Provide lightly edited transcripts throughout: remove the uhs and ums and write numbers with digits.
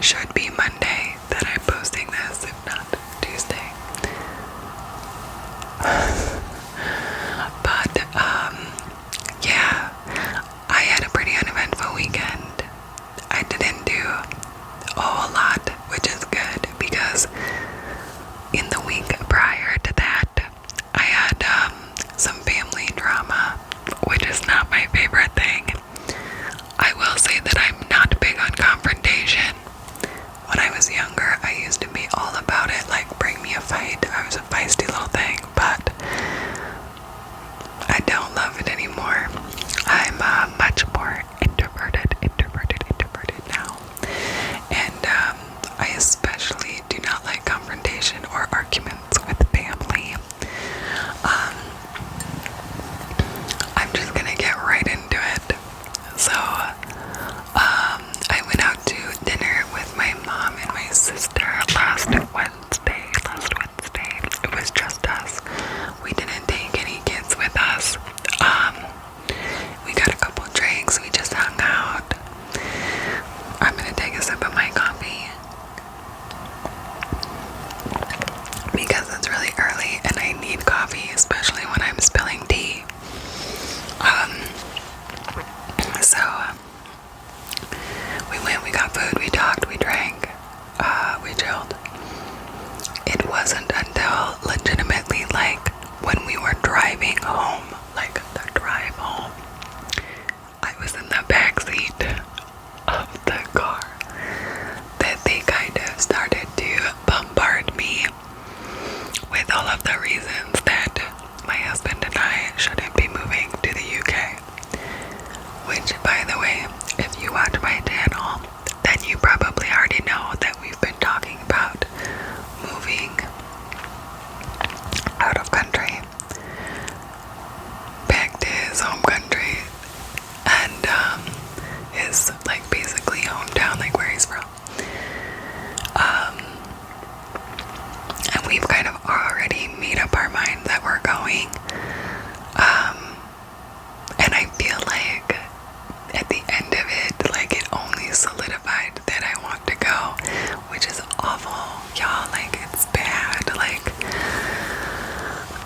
should be Monday that I'm posting this, if not Tuesday. But, yeah, I had a pretty uneventful weekend. I didn't do a whole lot, which is good, because in the week prior to that, I had some family drama, which is not my favorite thing. I will say that I'm not big on confrontation. When I was younger, I used to be all about it, like bring me a fight. I was a feisty little thing, but I don't love it anymore. I'm much more introverted now. And I especially do not like confrontation or arguments with family. I'm just gonna get right into it. So, I went out to dinner with my mom and my sister last Wednesday. It was just us. We didn't take any kids with us. We got a couple drinks, we just hung out. I'm gonna take a sip of my coffee because it's really early and I need coffee, especially when I'm spilling tea. So we went, we got food, we talked, we drank, we chilled. It wasn't until legitimately like when we were driving home, like the drive home, I was in the back seat of the car, that they kind of started to bombard me with all of the reasons that my husband and I shouldn't be moving to the UK. Which, by the way, if you watch my channel, then you probably already know that we've been talking about moving out of country, back to his home country, and his, like, basically hometown, like where he's from. And we've kind of already made up our mind that we're going. And I feel like at the end of it, like it only solidified that I want to go, which is awful, y'all. Like, it's bad. Like,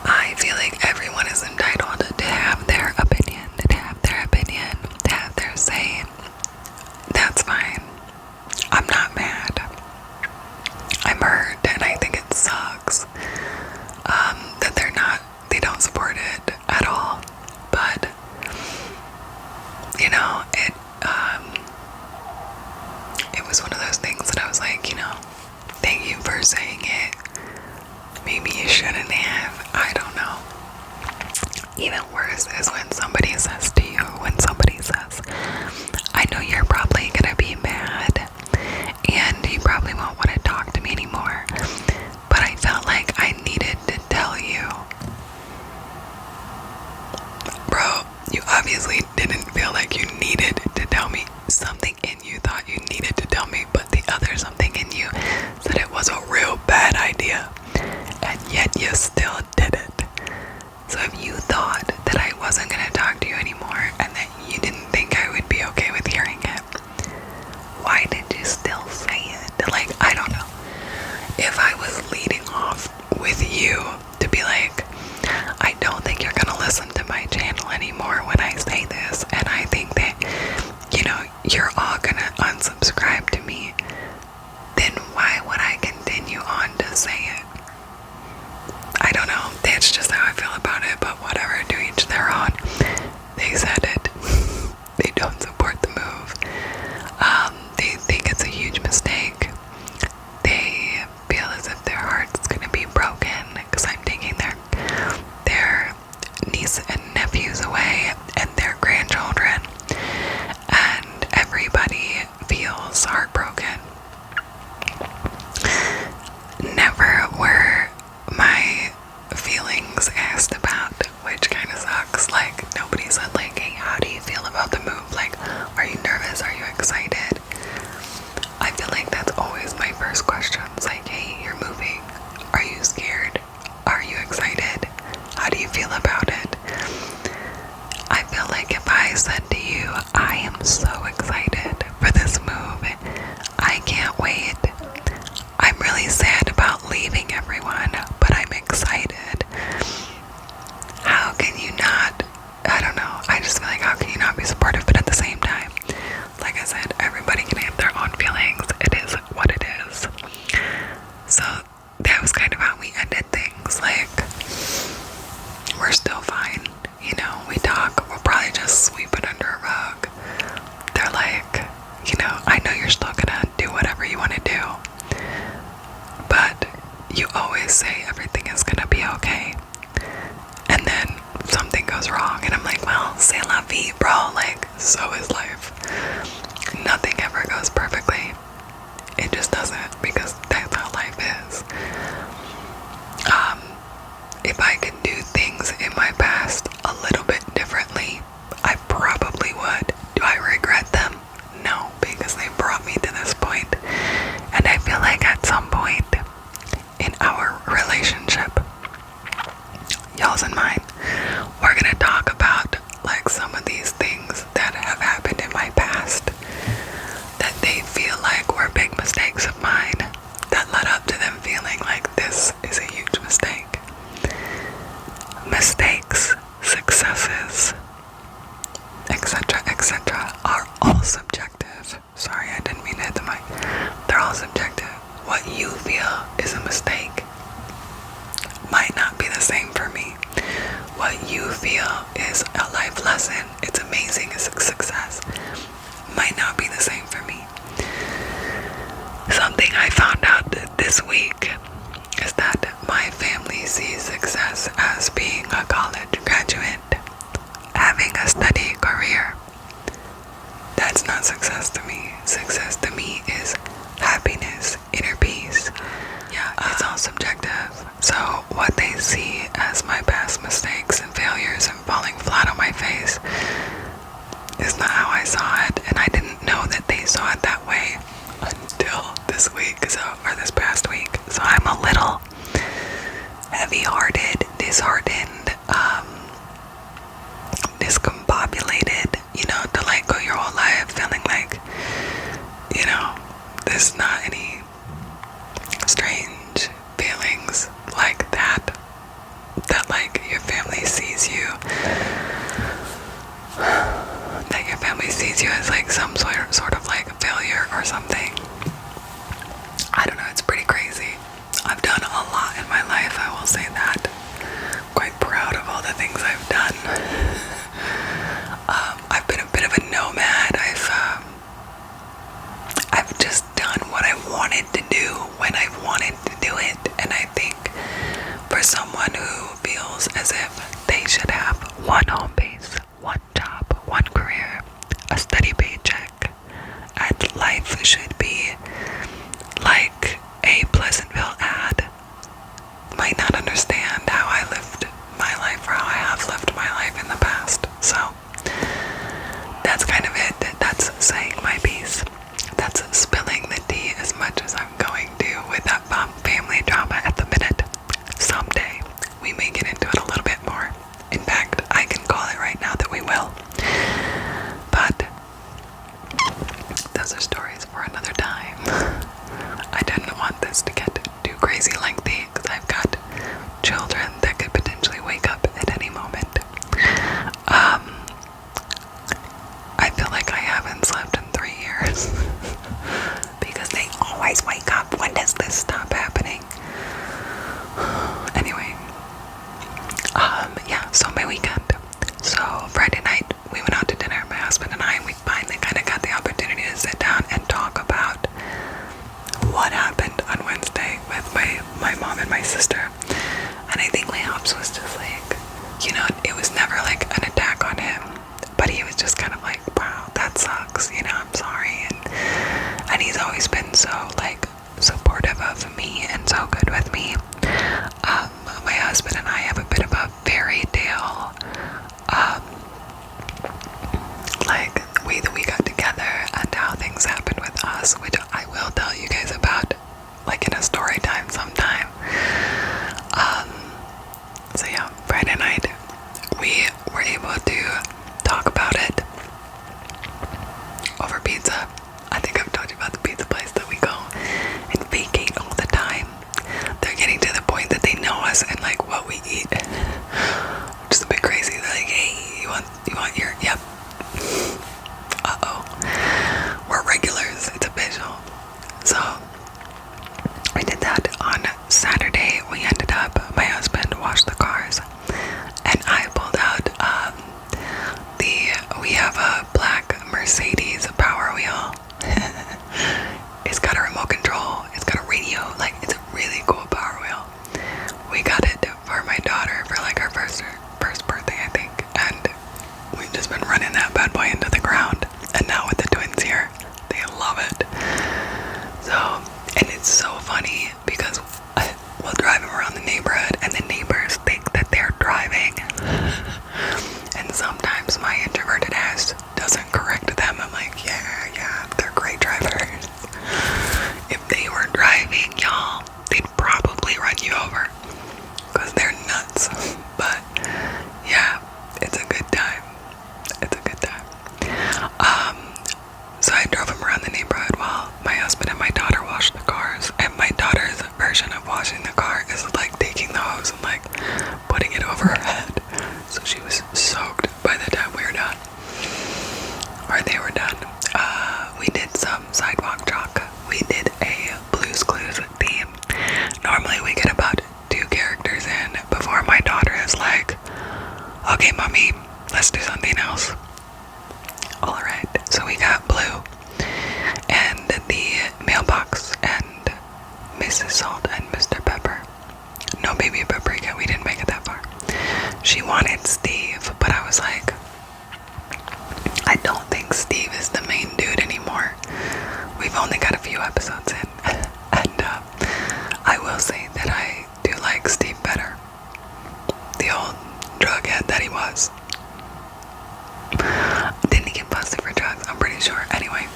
I feel like everyone is entitled to have their opinion, to have their say. That's fine. I'm not mad. I'm hurt, and I think it sucks that they don't support it at all. But you know, it was one of those things that I was like, you know, thank you for saying it. Maybe you shouldn't have. I don't know. Even worse is when somebody says to you, I know you're probably gonna be mad and you probably won't want to talk to me anymore, but I felt like I needed to tell you. Bro, you obviously didn't feel like you needed to tell me. Something in you thought you needed to tell me, but the other something in you said it was a real bad idea, and yet you still did it. So if you thought that I wasn't gonna talk to you anymore and that you didn't think I would be okay with hearing it, why did you still say it? Like, I don't know. If I was leading off with you to be like, I don't think you're gonna listen to my channel anymore when I say this, and I think that, you know, you're all gonna unsubscribe to me, then why would I continue on to say it? I don't know. That's just how I feel about it, but whatever, to each their own. They said it. They don't support the move. They think it's a huge mistake. They feel as if their heart's gonna be broken because I'm taking their niece and nephews away and their grandchildren, and everybody feels heartbroken. Never were my feelings asked about, which kind of sucks. Like, nobody said like, hey, how do you feel about the move? Like, are you nervous? Are you excited? I feel like that's always my first question. It's like, hey, you're moving. Are you scared? Are you excited? How do you feel about it? I feel like if I said to you, I am so excited for this move, I can't wait all, like, so is life. Nothing ever goes perfectly. It just doesn't, because that's how life is. If I could do things in my past a little bit differently, I probably would. Do I regret them? No, because they brought me to this point. And I feel like at some point in our relationship, y'all's and mine, we're gonna talk about like some of these things that have happened in my past that they feel like were big mistakes of mine that led up to them feeling like this is a huge mistake. Mistakes, successes, etc., are all subjective. Sorry, I didn't mean to hit the mic. They're all subjective. What you feel is a mistake might not be the same for me. What you feel is a life lesson, it's amazing, it's a success, might not be the same for me. Something I found out this week is that my family sees success as being a college graduate, having a steady career. That's not success to me. Success to me is happiness, inner peace. Yeah, it's all subjective. So what they see as my past mistakes and failures and falling flat on my face is not how I saw it, and I didn't know that they saw it that way until this week, or this past week. So I'm a little heavy-hearted, disheartened, discombobulated, to like go your whole life feeling like, there's not any strange feelings like that like your family sees you, as like some sort of like failure or something. I don't know, it's pretty crazy. I've done a lot in my life, I will say that. I'm quite proud of all the things I've done. I've been a bit of a nomad. I've just done what I wanted to do when I wanted to do it, and I think for someone who feels as if they should have one home base, one job, one career, a steady paycheck, and life should be like a Pleasantville ad, might not understand how I lived my life or how I have lived my life in the past. So that's kind of it. That's saying my piece. That's spilling the tea as much as I'm going to with that family drama at the minute. Someday we may get into it a little bit more. In fact, I can call it right now that we will. But those are stories for another time. I didn't want this to get too crazy lengthy because I've got children that could potentially wake up at any moment. I feel like I haven't slept in 3 years because they always wake up. When does this stop happening? Anyway, yeah, so my weekend. So Friday night we went out to dinner, my husband and I, and we finally kind of got the opportunity to sit down and talk about what happened on Wednesday with my mom and my sister. And I think my ops was just like, it was never like an attack on him, but he was just kind of like, wow, that sucks, I'm sorry. And he's always been so like supportive of me and so good with me. My husband and I have a bit of a fairy tale, like way that we got together and how things happened with us, which I will tell you guys about like in a story time sometime. So yeah, Friday night we were able to talk about it over pizza. I think I've told you about the pizza place that we go and vacate all the time. They're getting to the point that they know us and like what we eat, which is a bit crazy. They're like, hey, you want your, yep. Uh-oh. We're regulars, it's official. washing the car is like taking the hose and like putting it over her head. So she was soaked by the time we were done. Or they were done. We did some sidewalk chalk. We did a Blue's Clues theme. Normally we get about 2 characters in before my daughter is like, okay, mommy, let's do something else. Alright, so we got Blue and the mailbox and Mrs. Salt and Mr. Pepper. No baby paprika, we didn't make it that far. She wanted Steve, but I was like, I don't think Steve is the main dude anymore. We've only got a few episodes in, and I will say that I do like Steve better. The old drug head that he was. Didn't he get busted for drugs? I'm pretty sure. Anyway,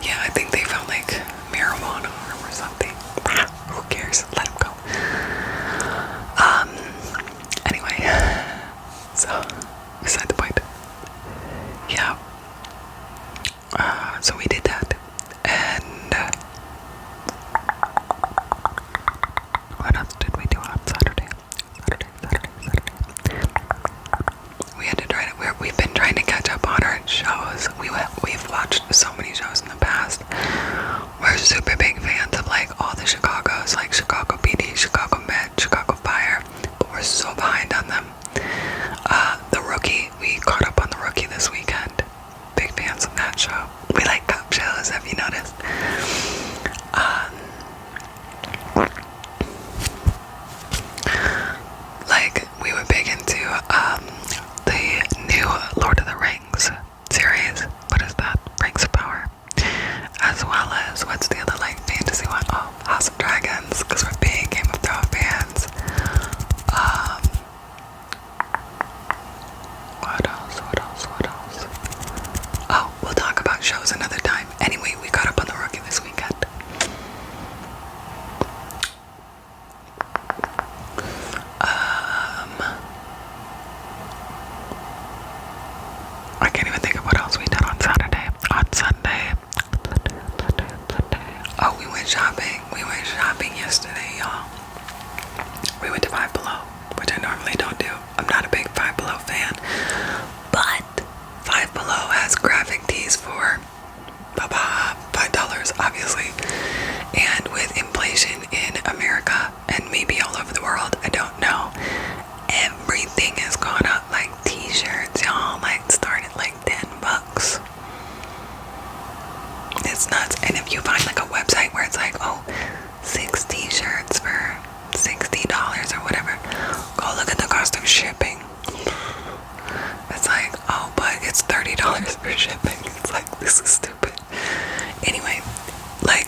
yeah, I think they found like marijuana or something. Who cares? Let him go. Anyway, so beside the point. Yeah. So we did that, and what else did we do on Saturday? We had to try to. We've been trying to catch up on our shows. We've watched so many shows in the past. We're super big fans of like all the Chicagos, like Chicago PD, Chicago Med, Chicago Fire, but we're so behind on them. The Rookie, we caught up on The Rookie this weekend. Big fans of that show. We like cop shows, have you noticed? Like, we were big into the new Lord of the Rings series. What is that? Rings of Power. As well as, what's the other like fantasy one? Oh, House of Dragons, because we're big Game of Thrones fans. What else? Oh, we'll talk about shows another time. Anyway, we got up on The Rookie this weekend. I can't even think of what else we did on Saturday. On Sunday. Oh, we went shopping. We went shopping yesterday, y'all. We went to Five Below, which I normally don't do. I'm not a big Five Below fan. But Five Below has graphic tees for $5, obviously. And with inflation in America and maybe all over the world, I don't know, everything has gone up. Like t-shirts, y'all, like start at like $10. It's nuts. And if you find like a website where it's like, oh, 6 t-shirts for $60 or whatever, go look at the cost of shipping. It's like, oh, but it's $30 for shipping. It's like, this is stupid. Anyway, like,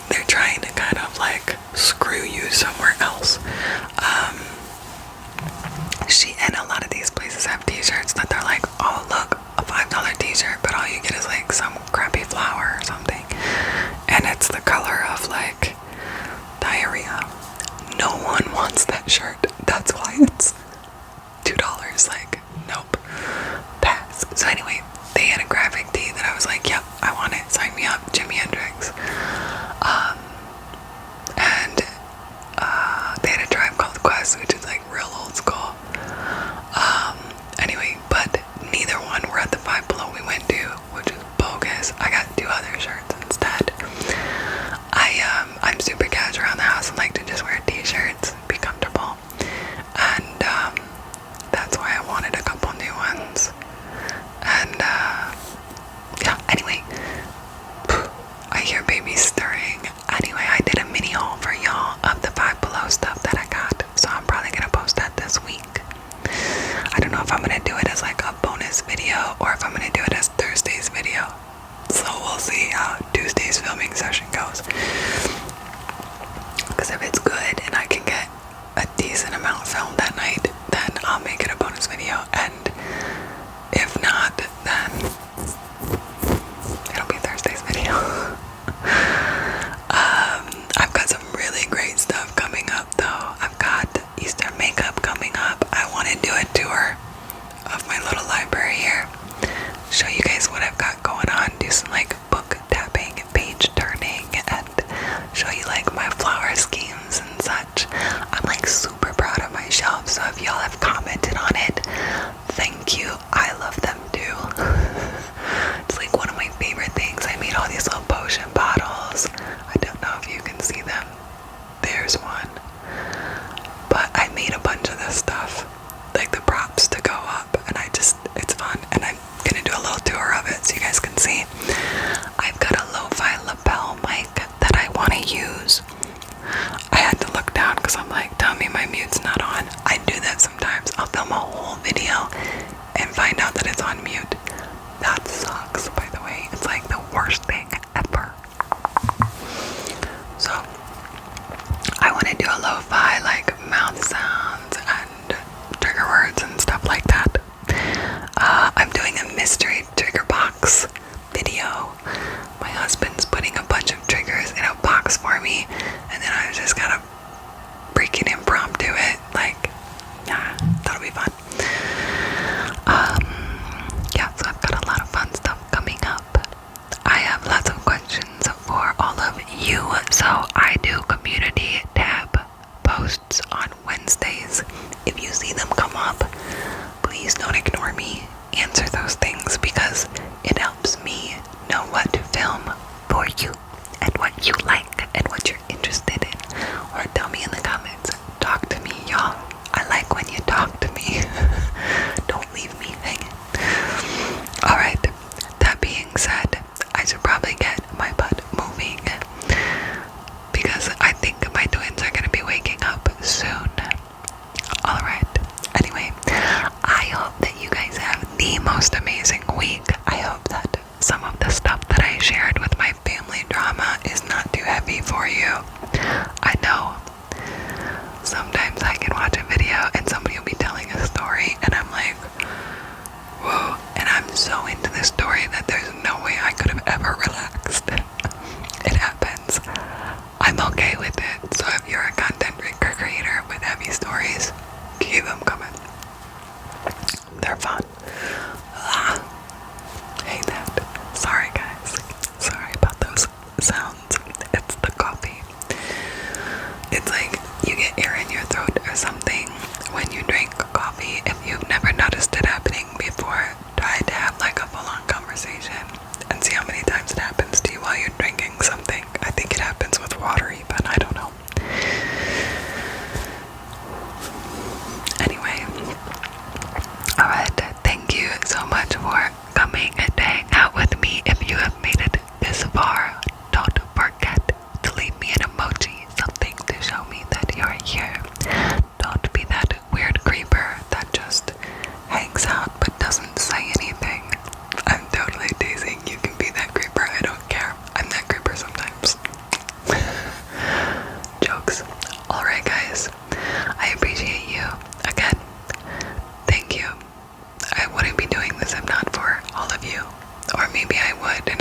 use. I had to look down because I'm like, tell me my mute's not on. I do that sometimes. I'll film a whole video and find out that it's on mute. That sucks, by the way. It's like the worst thing ever. So, I want to do a lo-fi, like mouth sounds and trigger words and stuff like that. I'm doing a mystery trigger box video. My husband's putting a bunch of triggers in a box for me, and then I just gotta freaking impromptu it. Like, yeah, that'll be fun. Yeah, so I've got a lot of fun stuff coming up. I have lots of questions for all of you, so I do community tab posts on Wednesdays. If you see them come up, please don't ignore me. Answer those things because it helps me know what to film for you and what you like and what you're interested in. Or tell me in the comments. Talk to me, y'all. I like when you talk to me. Don't leave me hanging. Alright, that being said, I should probably get my butt moving because I think my twins are going to be waking up soon. Alright, anyway, I hope that you guys have the most amazing week. I hope that some of the stuff that I shared with my family drama is not too heavy for you. I know sometimes I can watch a video and somebody will be telling a story and I'm like, whoa, and I'm so into this story that there's no way I could have ever relaxed. It happens. I'm okay with it. So if you're a content creator with heavy stories, keep them coming. They're fun. Hate that. Sorry guys. Sorry about those sounds. It's the coffee. It's like you get air in your throat or something when you drink coffee. If you've never noticed it happening before, try to have like a full-on conversation and see how many times it happens to you while you're drinking something. I think it happens with water even. I don't know. Anyway, alright, thank you so much for coming and hang out with me. If you have made it this far, don't forget to leave me an emoji, something to show me that you're here. Don't be that weird creeper that just hangs out but doesn't say anything. I'm totally teasing. You can be that creeper. I don't care. I'm that creeper sometimes. Jokes. Alright guys, I appreciate you. Again, thank you. I wouldn't be doing this if not for all of you. Or maybe I would and